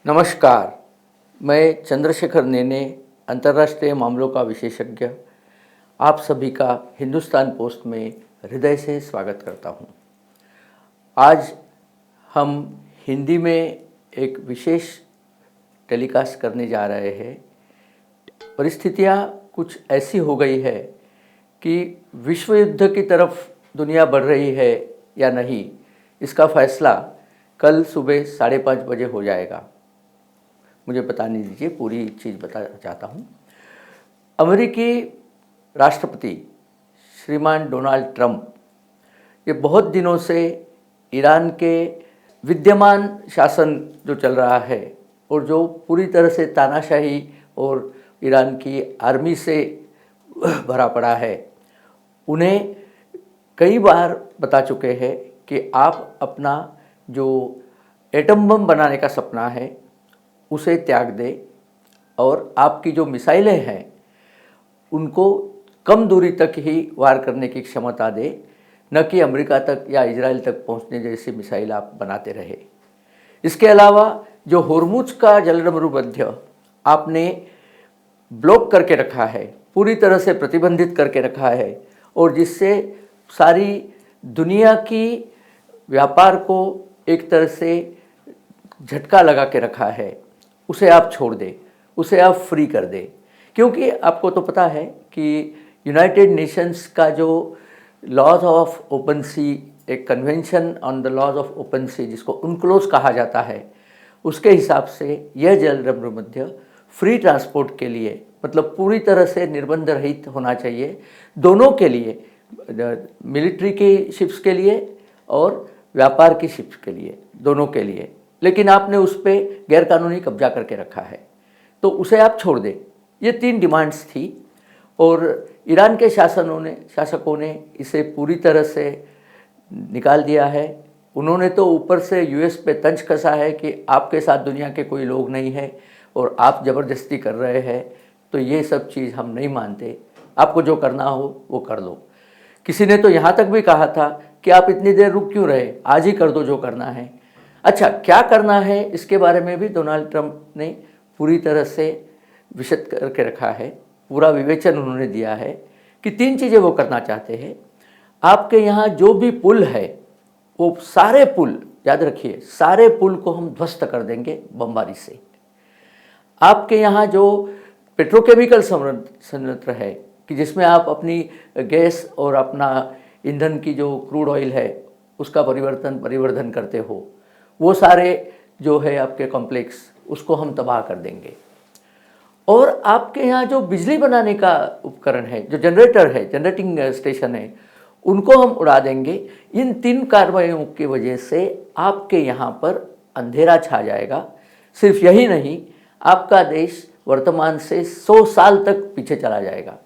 नमस्कार। मैं चंद्रशेखर नेने, अंतर्राष्ट्रीय मामलों का विशेषज्ञ, आप सभी का हिंदुस्तान पोस्ट में हृदय से स्वागत करता हूं। आज हम हिंदी में एक विशेष टेलीकास्ट करने जा रहे हैं। परिस्थितियां कुछ ऐसी हो गई है कि विश्व युद्ध की तरफ दुनिया बढ़ रही है या नहीं, इसका फैसला कल सुबह 5:30 बजे हो जाएगा। मुझे बताने दीजिए, पूरी चीज़ बताना चाहता हूँ। अमेरिकी राष्ट्रपति श्रीमान डोनाल्ड ट्रंप ये बहुत दिनों से ईरान के विद्यमान शासन जो चल रहा है और जो पूरी तरह से तानाशाही और ईरान की आर्मी से भरा पड़ा है, उन्हें कई बार बता चुके हैं कि आप अपना जो एटम बम बनाने का सपना है उसे त्याग दे और आपकी जो मिसाइलें हैं उनको कम दूरी तक ही वार करने की क्षमता दे, न कि अमेरिका तक या इजराइल तक पहुंचने जैसी मिसाइल आप बनाते रहे। इसके अलावा जो होर्मुज का जलमरुमध्य आपने ब्लॉक करके रखा है, पूरी तरह से प्रतिबंधित करके रखा है और जिससे सारी दुनिया की व्यापार को एक तरह से झटका लगा के रखा है, उसे आप छोड़ दें, उसे आप फ्री कर दें। क्योंकि आपको तो पता है कि यूनाइटेड नेशंस का जो लॉज ऑफ ओपन सी, एक convention on the laws of open sea जिसको उनक्लोज कहा जाता है, उसके हिसाब से यह जलमरुमध्य फ्री ट्रांसपोर्ट के लिए, मतलब पूरी तरह से निर्बंध रहित होना चाहिए, दोनों के लिए, मिलिट्री की शिप्स के लिए और व्यापार की शिप्स के लिए, दोनों के लिए। लेकिन आपने उस पर गैरकानूनी कब्जा करके रखा है, तो उसे आप छोड़ दें। ये 3 डिमांड्स थी और ईरान के शासकों ने इसे पूरी तरह से निकाल दिया है। उन्होंने तो ऊपर से यूएस पे तंज कसा है कि आपके साथ दुनिया के कोई लोग नहीं है और आप ज़बरदस्ती कर रहे हैं, तो ये सब चीज़ हम नहीं मानते, आपको जो करना हो वो कर लो। किसी ने तो यहाँ तक भी कहा था कि आप इतनी देर रुक क्यों रहे, आज ही कर दो जो करना है। अच्छा, क्या करना है इसके बारे में भी डोनाल्ड ट्रंप ने पूरी तरह से विशद करके रखा है, पूरा विवेचन उन्होंने दिया है कि 3 चीज़ें वो करना चाहते हैं। आपके यहाँ जो भी पुल है, वो सारे पुल, याद रखिए, सारे पुल को हम ध्वस्त कर देंगे बमबारी से। आपके यहाँ जो पेट्रोकेमिकल संयंत्र है कि जिसमें आप अपनी गैस और अपना ईंधन की जो क्रूड ऑयल है उसका परिवर्धन करते हो, वो सारे जो है आपके कॉम्प्लेक्स, उसको हम तबाह कर देंगे। और आपके यहाँ जो बिजली बनाने का उपकरण है, जो जनरेटर है, जनरेटिंग स्टेशन है, उनको हम उड़ा देंगे। इन 3 कार्रवाइयों की वजह से आपके यहाँ पर अंधेरा छा जाएगा। सिर्फ यही नहीं, आपका देश वर्तमान से 100 साल तक पीछे चला जाएगा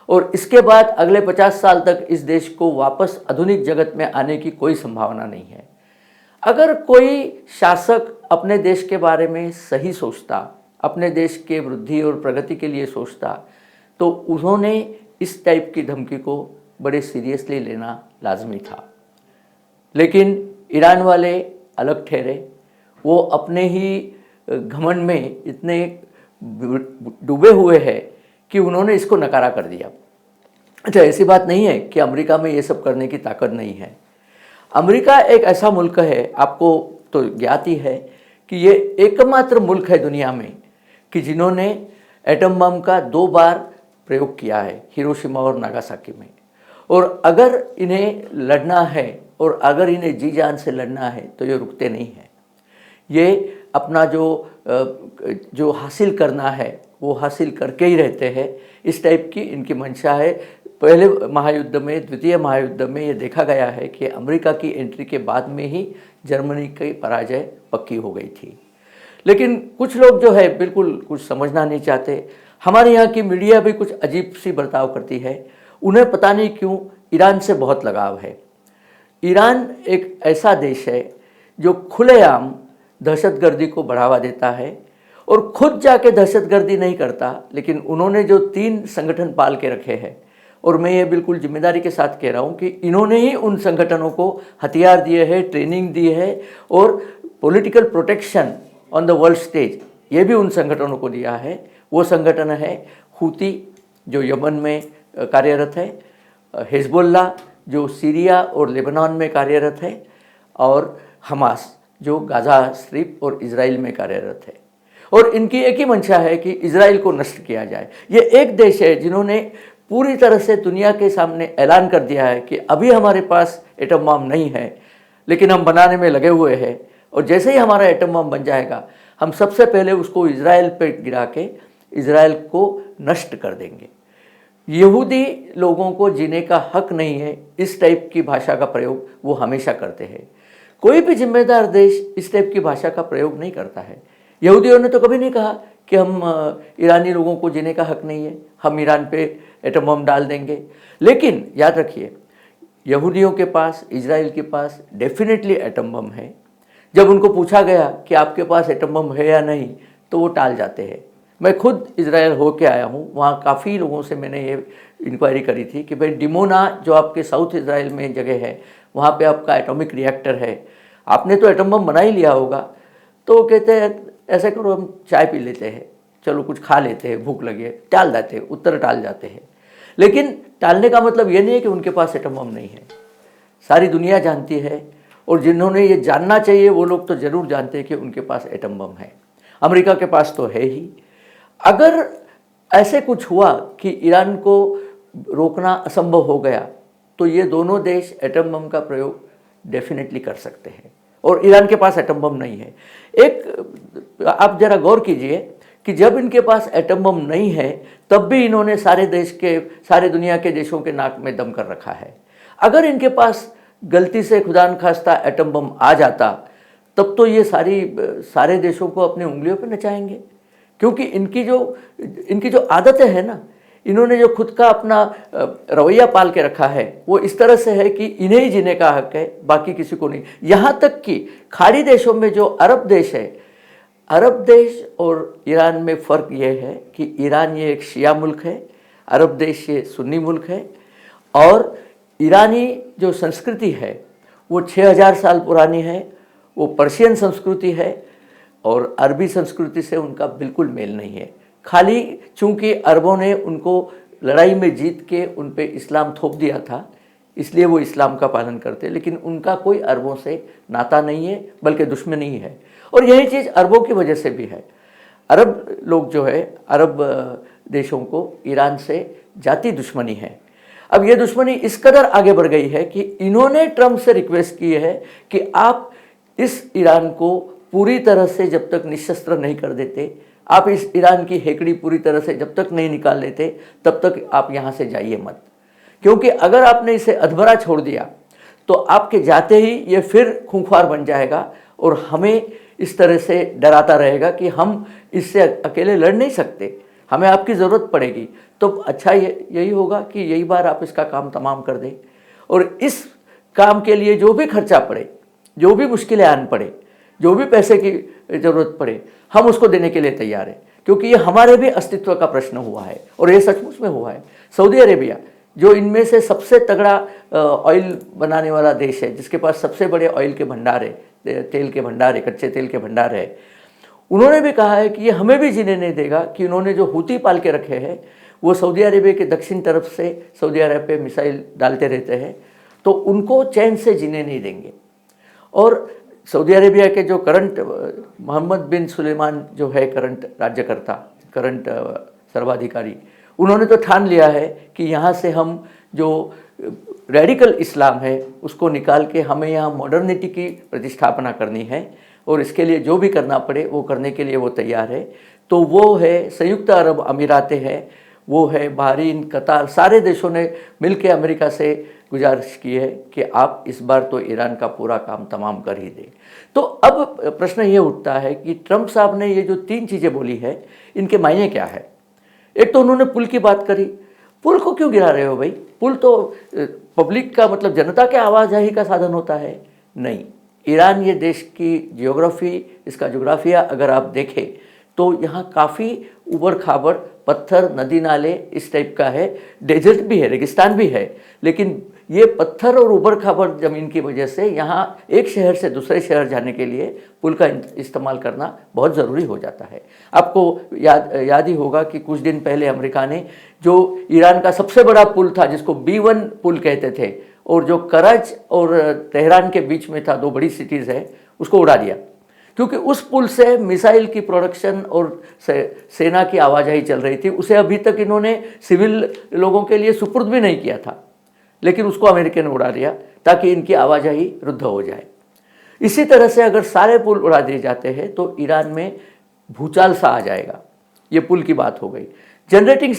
और इसके बाद अगले 50 साल तक इस देश को वापस आधुनिक जगत में आने की कोई संभावना नहीं है। अगर कोई शासक अपने देश के बारे में सही सोचता, अपने देश के वृद्धि और प्रगति के लिए सोचता, तो उन्होंने इस टाइप की धमकी को बड़े सीरियसली लेना लाजमी था। लेकिन ईरान वाले अलग ठहरे। वो अपने ही घमंड में इतने डूबे हुए हैं कि उन्होंने इसको नकारा कर दिया। अच्छा, ऐसी बात नहीं है कि अमेरिका में ये सब करने की ताकत नहीं है। अमेरिका एक ऐसा मुल्क है, आपको तो ज्ञात ही है कि ये एकमात्र मुल्क है दुनिया में कि जिन्होंने एटम बम का 2 बार प्रयोग किया है, हिरोशिमा और नागासाकी में। और अगर इन्हें लड़ना है और अगर इन्हें जी जान से लड़ना है तो ये रुकते नहीं हैं। ये अपना जो हासिल करना है वो हासिल करके ही रहते हैं। इस टाइप की इनकी मंशा है। पहले महायुद्ध में, द्वितीय महायुद्ध में ये देखा गया है कि अमेरिका की एंट्री के बाद में ही जर्मनी की पराजय पक्की हो गई थी। लेकिन कुछ लोग जो है बिल्कुल कुछ समझना नहीं चाहते। हमारे यहाँ की मीडिया भी कुछ अजीब सी बर्ताव करती है। उन्हें पता नहीं क्यों ईरान से बहुत लगाव है। ईरान एक ऐसा देश है जो खुलेआम दहशतगर्दी को बढ़ावा देता है और खुद जाके दहशतगर्दी नहीं करता, लेकिन उन्होंने जो 3 संगठन पाल के रखे हैं, और मैं ये बिल्कुल जिम्मेदारी के साथ कह रहा हूँ कि इन्होंने ही उन संगठनों को हथियार दिए हैं, ट्रेनिंग दी है और political protection on the world stage, ये भी उन संगठनों को दिया है। वो संगठन है हूती जो यमन में कार्यरत है, हिजबुल्लाह जो सीरिया और लेबनान में कार्यरत है, और हमास जो गाज़ा स्ट्रिप और इजराइल में कार्यरत है। और इनकी एक ही मंशा है कि इजराइल को नष्ट किया जाए। ये एक देश है जिन्होंने पूरी तरह से दुनिया के सामने ऐलान कर दिया है कि अभी हमारे पास एटम बम नहीं है, लेकिन हम बनाने में लगे हुए हैं, और जैसे ही हमारा एटम बम बन जाएगा हम सबसे पहले उसको इजराइल पे गिरा के इजराइल को नष्ट कर देंगे। यहूदी लोगों को जीने का हक नहीं है, इस टाइप की भाषा का प्रयोग वो हमेशा करते हैं। कोई भी जिम्मेदार देश इस टाइप की भाषा का प्रयोग नहीं करता है। यहूदियों ने तो कभी नहीं कहा कि हम ईरानी लोगों को जीने का हक नहीं है, हम ईरान पे एटम बम डाल देंगे। लेकिन याद रखिए, यहूदियों के पास, इजराइल के पास डेफिनेटली एटम बम है। जब उनको पूछा गया कि आपके पास एटम बम है या नहीं, तो वो टाल जाते हैं। मैं खुद इजराइल होके आया हूँ, वहाँ काफ़ी लोगों से मैंने ये इंक्वायरी करी थी कि भाई डिमोना जो आपके साउथ इजराइल में जगह है, वहाँ पे आपका एटॉमिक रिएक्टर है, आपने तो एटम बम बना ही लिया होगा। तो वो कहते हैं ऐसे करो, हम चाय पी लेते हैं, चलो कुछ खा लेते हैं, भूख लगी है, टाल जाते हैं, उत्तर टाल जाते हैं। लेकिन टालने का मतलब ये नहीं है कि उनके पास एटम बम नहीं है। सारी दुनिया जानती है, और जिन्होंने ये जानना चाहिए वो लोग तो ज़रूर जानते हैं कि उनके पास एटम बम है। अमेरिका के पास तो है ही। अगर ऐसे कुछ हुआ कि ईरान को रोकना असंभव हो गया, तो ये दोनों देश एटम बम का प्रयोग डेफिनेटली कर सकते हैं, और ईरान के पास एटम बम नहीं है। एक आप जरा गौर कीजिए कि जब इनके पास एटम बम नहीं है, तब भी इन्होंने सारे दुनिया के देशों के नाक में दम कर रखा है। अगर इनके पास गलती से खुदा न खास्ता एटम बम आ जाता, तब तो ये सारे देशों को अपनी उंगलियों पर नचाएंगे। क्योंकि इनकी जो आदतें हैं ना, इन्होंने जो खुद का अपना रवैया पाल के रखा है, वो इस तरह से है कि इन्हें ही जीने का हक है, बाकी किसी को नहीं। यहाँ तक कि खाड़ी देशों में जो अरब देश है, अरब देश और ईरान में फ़र्क ये है कि ईरान ये एक शिया मुल्क है, अरब देश ये सुन्नी मुल्क है। और ईरानी जो संस्कृति है वो 6000 साल पुरानी है, वो पर्शियन संस्कृति है, और अरबी संस्कृति से उनका बिल्कुल मेल नहीं है। खाली चूंकि अरबों ने उनको लड़ाई में जीत के उन पे इस्लाम थोप दिया था, इसलिए वो इस्लाम का पालन करते, लेकिन उनका कोई अरबों से नाता नहीं है, बल्कि दुश्मनी है। और यही चीज़ अरबों की वजह से भी है। अरब लोग जो है, अरब देशों को ईरान से जाति दुश्मनी है। अब ये दुश्मनी इस कदर आगे बढ़ गई है कि इन्होंने ट्रंप से रिक्वेस्ट की है कि आप इस ईरान को पूरी तरह से जब तक निशस्त्र नहीं कर देते, आप इस ईरान की हेकड़ी पूरी तरह से जब तक नहीं निकाल लेते, तब तक आप यहाँ से जाइए मत। क्योंकि अगर आपने इसे अधमरा छोड़ दिया तो आपके जाते ही ये फिर खूंखार बन जाएगा, और हमें इस तरह से डराता रहेगा कि हम इससे अकेले लड़ नहीं सकते, हमें आपकी ज़रूरत पड़ेगी। तो अच्छा यही होगा कि यही बार आप इसका काम तमाम कर दें, और इस काम के लिए जो भी खर्चा पड़े, जो भी मुश्किलें आन पड़े, जो भी पैसे की ज़रूरत पड़े, हम उसको देने के लिए तैयार हैं। क्योंकि ये हमारे भी अस्तित्व का प्रश्न हुआ है, और ये सचमुच में हुआ है। सऊदी अरेबिया जो इनमें से सबसे तगड़ा ऑयल बनाने वाला देश है, जिसके पास सबसे बड़े ऑयल के भंडार है, तेल के भंडार है, कच्चे तेल के भंडार है, उन्होंने भी कहा है कि ये हमें भी जीने नहीं देगा कि उन्होंने जो हूती पाल के रखे हैं, वो सऊदी अरेबिया के दक्षिण तरफ से सऊदी अरब पे मिसाइल डालते रहते हैं, तो उनको चैन से जीने नहीं देंगे। और सऊदी अरेबिया के जो करंट मोहम्मद बिन सुलेमान जो है करंट राज्यकर्ता, करंट सर्वाधिकारी, उन्होंने तो ठान लिया है कि यहाँ से हम जो रेडिकल इस्लाम है उसको निकाल के हमें यहाँ मॉडर्निटी की प्रतिस्थापना करनी है, और इसके लिए जो भी करना पड़े वो करने के लिए वो तैयार है। तो वो है संयुक्त अरब अमीरातें हैं, वो है बहरीन, कतार, सारे देशों ने मिलकर अमेरिका से गुजारिश की है कि आप इस बार तो ईरान का पूरा काम तमाम कर ही दें। तो अब प्रश्न ये उठता है कि ट्रंप साहब ने ये जो 3 चीज़ें बोली है, इनके मायने क्या है। एक तो उन्होंने पुल की बात करी। पुल को क्यों गिरा रहे हो भाई? पुल तो पब्लिक का मतलब जनता के आवाजाही का साधन होता है। नहीं, ईरान ये देश की जियोग्राफी, इसका जोग्राफिया अगर आप देखें तो यहाँ काफ़ी उबड़ खाबड़ पत्थर, नदी नाले इस टाइप का है, डेजर्ट भी है, रेगिस्तान भी है, लेकिन ये पत्थर और उबड़ खाबड़ ज़मीन की वजह से यहाँ एक शहर से दूसरे शहर जाने के लिए पुल का इस्तेमाल करना बहुत ज़रूरी हो जाता है। आपको याद ही होगा कि कुछ दिन पहले अमेरिका ने जो ईरान का सबसे बड़ा पुल था, जिसको B1 पुल कहते थे, और जो करज और तेहरान के बीच में था, दो बड़ी सिटीज़ है, उसको उड़ा दिया, क्योंकि उस पुल से मिसाइल की प्रोडक्शन और सेना की आवाजाही चल रही थी। उसे अभी तक इन्होंने सिविल लोगों के लिए सुपुर्द भी नहीं किया था, लेकिन उसको अमेरिका ने उड़ा दिया ताकि इनकी आवाजाही रुद्ध हो जाए। इसी तरह से अगर सारे पुल उड़ा दिए जाते हैं तो ईरान में भूचाल सा आ जाएगा। ये पुल की बात हो गई। जनरेटिंग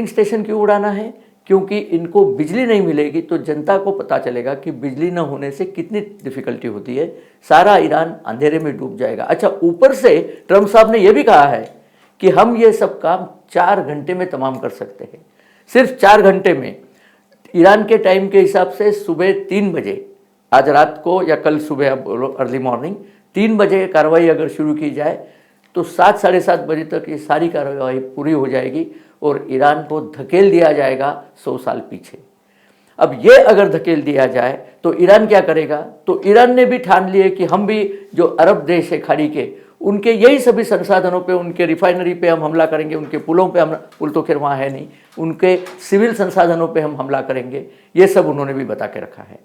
स्टेशन क्यों उड़ाना है? क्योंकि इनको बिजली नहीं मिलेगी तो जनता को पता चलेगा कि बिजली न होने से कितनी डिफ़िकल्टी होती है, सारा ईरान अंधेरे में डूब जाएगा। अच्छा, ऊपर से ट्रम्प साहब ने यह भी कहा है कि हम ये सब काम 4 घंटे में तमाम कर सकते हैं। सिर्फ 4 घंटे में। ईरान के टाइम के हिसाब से सुबह 3 बजे, आज रात को या कल सुबह अर्ली मॉर्निंग 3 बजे कार्रवाई अगर शुरू की जाए तो 7 साढ़े 7 बजे तक ये सारी कार्रवाई पूरी हो जाएगी और ईरान को धकेल दिया जाएगा 100 साल पीछे। अब ये अगर धकेल दिया जाए तो ईरान क्या करेगा? तो ईरान ने भी ठान लिए कि हम भी जो अरब देश है खाड़ी के, उनके यही सभी संसाधनों पे, उनके रिफाइनरी पे हम हमला करेंगे, उनके पुलों पे हम, पुल तो खैर वहाँ है नहीं, उनके सिविल संसाधनों पे हम हमला करेंगे। ये सब उन्होंने भी बता के रखा है।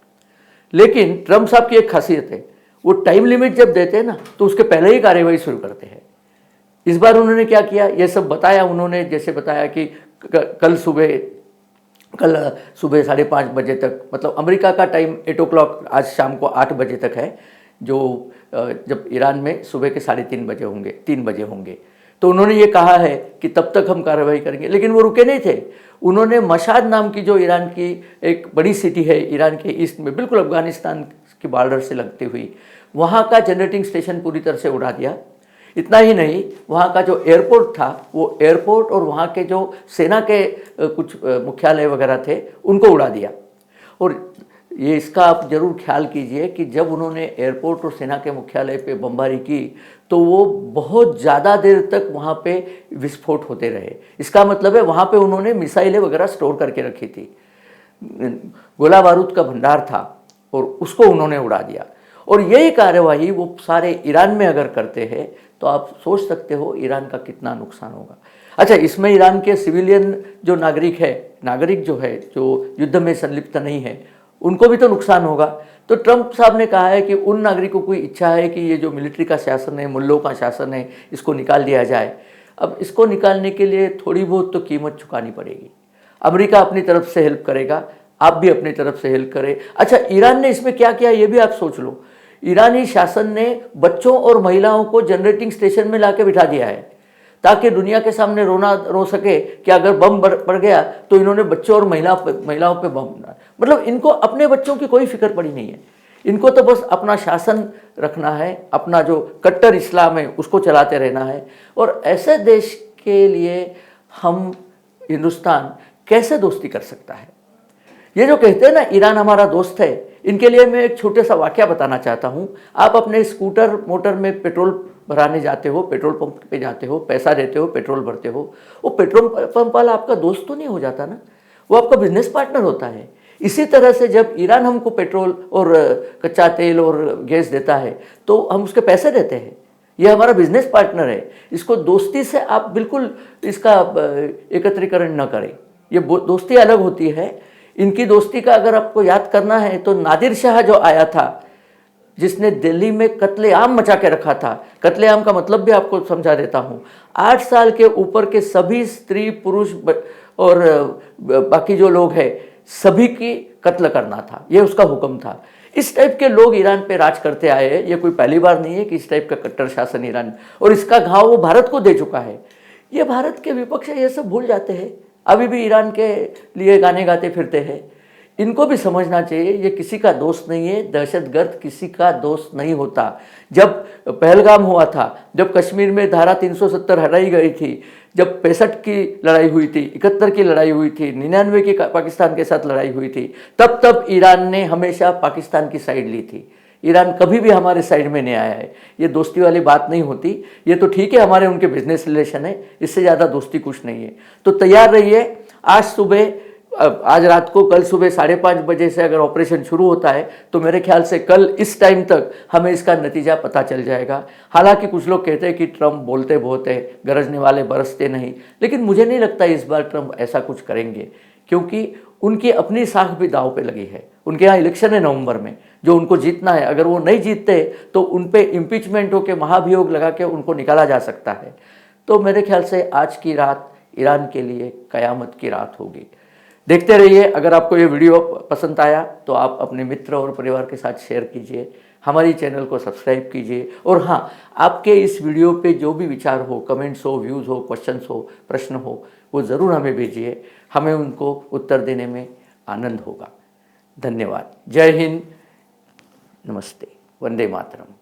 लेकिन ट्रम्प साहब की एक खासियत है, वो टाइम लिमिट जब देते हैं ना तो उसके पहले ही कार्यवाही शुरू करते हैं। इस बार उन्होंने क्या किया, ये सब बताया उन्होंने। जैसे बताया कि कल सुबह 5:30 बजे तक, मतलब अमेरिका का टाइम 8 o'clock, आज शाम को 8 बजे तक है, जो जब ईरान में सुबह के 3:30 बजे होंगे, 3 बजे होंगे। तो उन्होंने ये कहा है कि तब तक हम कार्रवाई करेंगे। लेकिन वो रुके नहीं थे। उन्होंने मशाद नाम की, जो ईरान की एक बड़ी सिटी है, ईरान के ईस्ट में, बिल्कुल अफगानिस्तान की बॉर्डर से लगती हुई, वहाँ का जनरेटिंग स्टेशन पूरी तरह से उड़ा दिया। इतना ही नहीं, वहाँ का जो एयरपोर्ट था, वो एयरपोर्ट और वहाँ के जो सेना के कुछ मुख्यालय वगैरह थे, उनको उड़ा दिया। और ये इसका आप जरूर ख्याल कीजिए कि जब उन्होंने एयरपोर्ट और सेना के मुख्यालय पे बमबारी की तो वो बहुत ज़्यादा देर तक वहाँ पे विस्फोट होते रहे। इसका मतलब है वहाँ पे उन्होंने मिसाइलें वगैरह स्टोर करके रखी थी, गोला बारूद का भंडार था, और उसको उन्होंने उड़ा दिया। और यही कार्यवाही वो सारे ईरान में अगर करते हैं तो आप सोच सकते हो ईरान का कितना नुकसान होगा। अच्छा, इसमें ईरान के सिविलियन जो नागरिक जो है, जो युद्ध में संलिप्त नहीं है, उनको भी तो नुकसान होगा। तो ट्रम्प साहब ने कहा है कि उन नागरिकों की इच्छा है कि ये जो मिलिट्री का शासन है, मुल्लों का शासन है, इसको निकाल दिया जाए। अब इसको निकालने के लिए थोड़ी बहुत तो कीमत चुकानी पड़ेगी। अमेरिका अपनी तरफ से हेल्प करेगा, आप भी अपनी तरफ से हेल्प करें। अच्छा, ईरान ने इसमें क्या किया ये भी आप सोच लो। ईरानी शासन ने बच्चों और महिलाओं को जनरेटिंग स्टेशन में लाके बिठा दिया है ताकि दुनिया के सामने रो सके कि अगर बम पड़ गया तो इन्होंने बच्चों और महिलाओं पे बम, मतलब इनको अपने बच्चों की कोई फिक्र पड़ी नहीं है। इनको तो बस अपना शासन रखना है, अपना जो कट्टर इस्लाम है उसको चलाते रहना है। और ऐसे देश के लिए हम, हिंदुस्तान कैसे दोस्ती कर सकता है? ये जो कहते हैं ना ईरान हमारा दोस्त है, इनके लिए मैं एक छोटा सा वाकया बताना चाहता हूँ। आप अपने स्कूटर मोटर में पेट्रोल भराने जाते हो, पेट्रोल पंप पे जाते हो, पैसा देते हो, पेट्रोल भरते हो, वो पेट्रोल पंप वाला आपका दोस्त तो नहीं हो जाता ना, वो आपका बिजनेस पार्टनर होता है। इसी तरह से जब ईरान हमको पेट्रोल और कच्चा तेल और गैस देता है तो हम उसके पैसे देते हैं, ये हमारा बिजनेस पार्टनर है। इसको दोस्ती से आप बिल्कुल इसका एकत्रीकरण न करें, ये दोस्ती अलग होती है। इनकी दोस्ती का अगर आपको याद करना है तो नादिर शाह जो आया था, जिसने दिल्ली में कत्लेआम मचा के रखा था, कत्लेआम का मतलब भी आपको समझा देता हूँ। 8 साल के ऊपर के सभी स्त्री पुरुष और बाकी जो लोग हैं सभी की कत्ल करना था, ये उसका हुक्म था। इस टाइप के लोग ईरान पे राज करते आए हैं। ये कोई पहली बार नहीं है कि इस टाइप का कट्टर शासन ईरान, और इसका घाव वो भारत को दे चुका है। ये भारत के विपक्ष ये सब भूल जाते हैं, अभी भी ईरान के लिए गाने गाते फिरते हैं। इनको भी समझना चाहिए ये किसी का दोस्त नहीं है, दहशतगर्द किसी का दोस्त नहीं होता। जब पहलगाम हुआ था, जब कश्मीर में धारा 370 हटाई गई थी, जब 65 की लड़ाई हुई थी, 71 की लड़ाई हुई थी, 99 की पाकिस्तान के साथ लड़ाई हुई थी, तब ईरान ने हमेशा पाकिस्तान की साइड ली थी। ईरान कभी भी हमारे साइड में नहीं आया है। ये दोस्ती वाली बात नहीं होती। ये तो ठीक है, हमारे उनके बिजनेस रिलेशन है, इससे ज़्यादा दोस्ती कुछ नहीं है। तो तैयार रहिए। आज सुबह आज रात को, कल सुबह 5:30 से अगर ऑपरेशन शुरू होता है तो मेरे ख्याल से कल इस टाइम तक हमें इसका नतीजा पता चल जाएगा। हालांकि कुछ लोग कहते हैं कि ट्रंप बोलते बहुत है, गरजने वाले बरसते नहीं, लेकिन मुझे नहीं लगता इस बार ट्रंप ऐसा कुछ करेंगे, क्योंकि उनकी अपनी साख भी दांव पे लगी है। उनके यहाँ इलेक्शन है नवंबर में, जो उनको जीतना है। अगर वो नहीं जीतते तो उन पे इम्पीचमेंट होकर महाभियोग लगा के उनको निकाला जा सकता है। तो मेरे ख्याल से आज की रात ईरान के लिए कयामत की रात होगी। देखते रहिए। अगर आपको ये वीडियो पसंद आया तो आप अपने मित्र और परिवार के साथ शेयर कीजिए, हमारी चैनल को सब्सक्राइब कीजिए। और हाँ, आपके इस वीडियो पे जो भी विचार हो, कमेंट्स हो, व्यूज़ हो, क्वेश्चंस हो, प्रश्न हो, वो ज़रूर हमें भेजिए। हमें उनको उत्तर देने में आनंद होगा। धन्यवाद। जय हिंद, नमस्ते, वंदे मातरम।